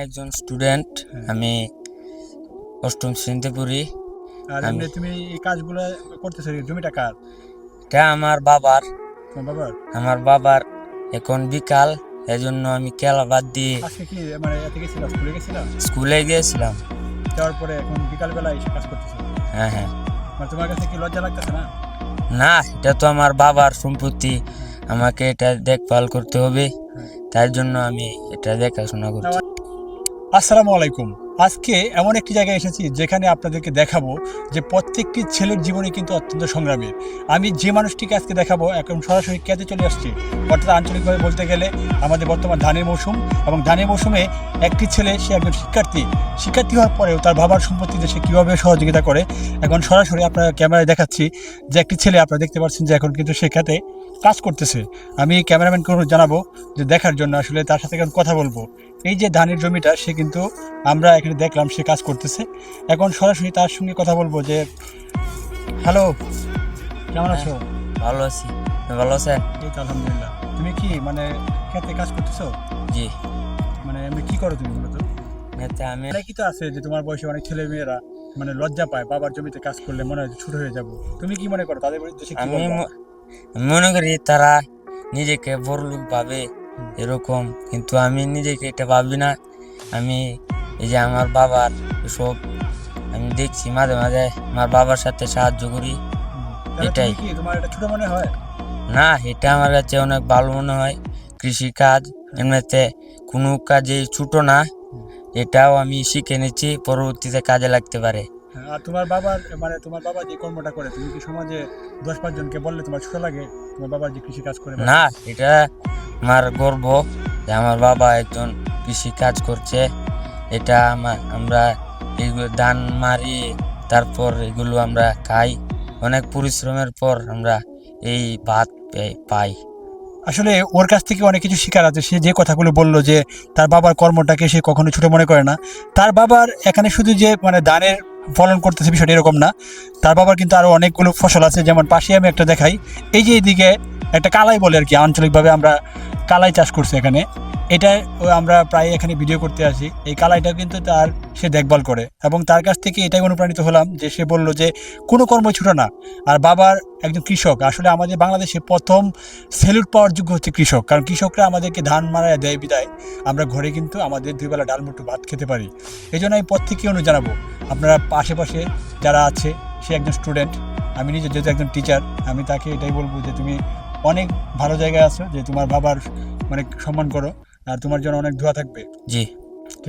একজন স্টুডেন্ট। আমি অষ্টম শ্রেণীতে পড়ি। আর আমি এমনি তুমি এই কাজগুলো করতেছো, এই জমিটা কার? এটা আমার বাবার। তোমার বাবার? আমার বাবার এখন বিকাল, এজন্য আমি খেলা বাদ দিয়ে আজকে কি মানে এতে গেছিলাম, স্কুলে গেছিলাম, স্কুলে গিয়েছিলাম। যাওয়ার পরে এখন বিকালবেলা এসে কাজ করতেছো? হ্যাঁ হ্যাঁ। মানে তোমার কাছে কি লজ্জা লাগতেছে না? না, এটা তো আমার বাবার সম্পত্তি, আমাকে এটা দেখভাল করতে হবে। হ্যাঁ। তার জন্য আমি এটা দেখাশোনা করছি। আসসালামু আলাইকুম। আজকে এমন একটি জায়গায় এসেছি যেখানে আপনাদেরকে দেখাবো যে প্রত্যেকটি ছেলের জীবনে কিন্তু অত্যন্ত সংগ্রামের। আমি যে মানুষটিকে আজকে দেখাবো এখন সরাসরি খেতে চলে আসছে, অর্থাৎ আঞ্চলিকভাবে বলতে গেলে আমাদের বর্তমান ধানের মৌসুম, এবং ধানের মৌসুমে একটি ছেলে, সে একজন শিক্ষার্থী হওয়ার পরেও তার বাবার সম্পত্তিতে সে কীভাবে সহযোগিতা করে এখন সরাসরি আপনার ক্যামেরায় দেখাচ্ছি। যে একটি ছেলে আপনারা দেখতে পাচ্ছেন যে এখন কিন্তু সে খেতে কাজ করতেছে। আমি ক্যামেরাম্যানকে অনুরোধ জানাবো যে দেখার জন্য, আসলে তার সাথে এখন কথা বলবো। এই যে ধানের জমিটা, সে কিন্তু আমরা এখানে দেখলাম সে কাজ করতেছে। এখন সরাসরি তার সঙ্গে কথা বলবো। যে হ্যালো, কেমন আছো? ভালো আছি, ভালো আছেন? এই তো আলহামদুলিল্লাহ। তুমি কি মানে খেতে কাজ করতেছো? জি। মানে এমনি কি করো তুমি মূলত? এতে আমি মানে কি তো আছে যে তোমার বয়সে অনেক ছেলে মেয়েরা মানে লজ্জা পায়, বাবার জমিতে কাজ করলে মনে হয় ছোট হয়ে যাব। তুমি কি মনে করো, তাদের উদ্দেশ্যে কি আমি বলবো? আমি মনে করি তারা নিজেকে বড়লোক ভাবে এরকম, কিন্তু আমি নিজেকে এটা ভাবি না। আমি এই যে আমার বাবার সব আমি দেখছি, মাঝে মাঝে আমার বাবার সাথে সাহায্য করি। তাহলে এটাই। তুমি কি, তোমার এটা ছোট মনে হয়? না, এটা আমার কাছে অনেক ভালো মনে হয়। কৃষি কাজ এমনিতে কোনো কাজেই ছোট না। এটাও আমি শিখে নিচ্ছি, পরবর্তীতে কাজে লাগতে পারে। আর তোমার বাবার মানে তোমার বাবা যে কর্মটা করে, তুমি কি সমাজে 10-5 জনকে বললে তোমার ছোট লাগে? তোমার বাবা যে কৃষি কাজ করে না, এটা আমার গর্ব যে আমার বাবা একজন কৃষি কাজ করছে। এটা আমরা এগুলো ধান মারি, তারপর এগুলো আমরা খাই। অনেক পরিশ্রমের পর আমরা এই ভাত পাই। আসলে ওর কাছ থেকে অনেক কিছু শেখার আছে। সে যে কথাগুলো বললো যে তার বাবার কর্মটাকে সে কখনো ছোট মনে করে না। তার বাবার এখানে শুধু যে মানে ধানের ফলন করতেছে বিষয়টা এরকম না, তার বাবার কিন্তু আরও অনেকগুলো ফসল আছে। যেমন পাশে আমি একটা দেখাই, এই যে এইদিকে একটা কালাই বলে আর কি, আঞ্চলিকভাবে আমরা কালাই চাষ করছি এখানে। এটা আমরা প্রায় এখানে ভিডিও করতে আসি। এই কালাইটা কিন্তু তার সে দেখভাল করে, এবং তার কাছ থেকে এটাই অনুপ্রাণিত হলাম যে সে বলল যে কোনো কর্মই ছোট না। আর বাবার একজন কৃষক। আসলে আমাদের বাংলাদেশে প্রথম সেলুট পাওয়ার যোগ্য হচ্ছে কৃষক, কারণ কৃষকরা আমাদেরকে ধান মারায় দেয় বিদায় আমরা ঘরে কিন্তু আমাদের 2 বেলা ডাল মুঠো ভাত খেতে পারি। এই জন্য আমি প্রত্যেককে অনুরোধ জানাবো, আপনারা আশেপাশে যারা আছে, সে একজন স্টুডেন্ট, আমি নিজে যেহেতু একজন টিচার, আমি তাকে এটাই বলবো যে তুমি অনেক ভালো জায়গায় আছো, যে তোমার বাবার মানে সম্মান করো, আর তোমার জন্য অনেক দোয়া থাকবে। জি। ঠিক